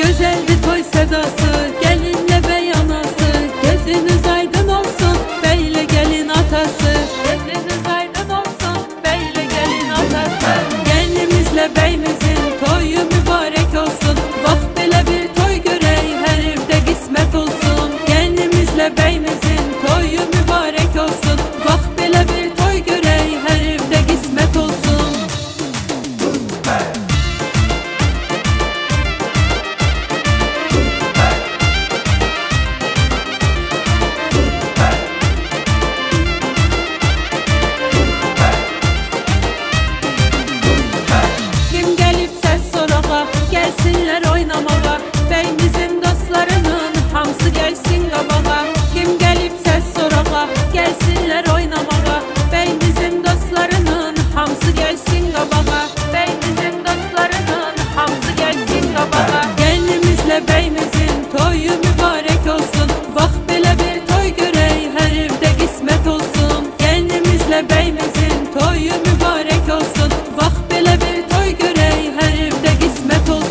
Güzeldi toy sedası, gelinle bey anası. Gözünüz aydın olsun, beyle gelin atası. Gözünüz aydın olsun, beyle gelin atası. Gelinimizle beyimizin toyu mübarek olsun. Bak belə bir toy görey, her evde kısmet olsun. Gelinimizle beyimizin toyu mübarek olsun. Bak belə bir toy görey, her evde kısmet olsun. Kim gelip ses sorağa, gelsinler oynamağa. Beyimizin dostlarının hamısı gelsin qabağa. Kim gelip ses sorağa, gelsinler oynamağa. Beyimizin dostlarının hamısı gelsin qabağa. Beyimizin dostlarının hamısı gelsin qabağa. Gelinimizle beyimizin toyu mübarek olsun. Bak belə bir toy görey, her evde kısmet olsun. Gelinimizle beyimizin toyu mübarek olsun. Bak belə bir toy görey, her evde kısmet olsun.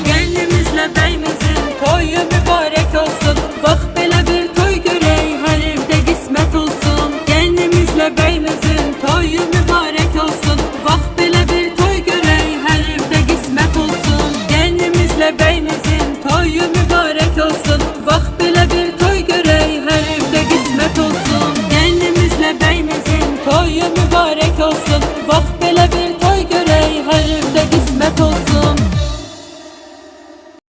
Gelinimizle beyimizin toyu mübarek olsun. Bak belə bir toy görey, her evde kısmet olsun. Gelinimizle beyimizin toyu mübarek olsun. Bak belə bir toy görey, her evde kısmet olsun. Gelinimizle beyimizin toyu mübarek olsun. Bak belə bir toy görey, her evde kısmet olsun. Gelinimizle beyimizin toyu mübarek olsun. Bak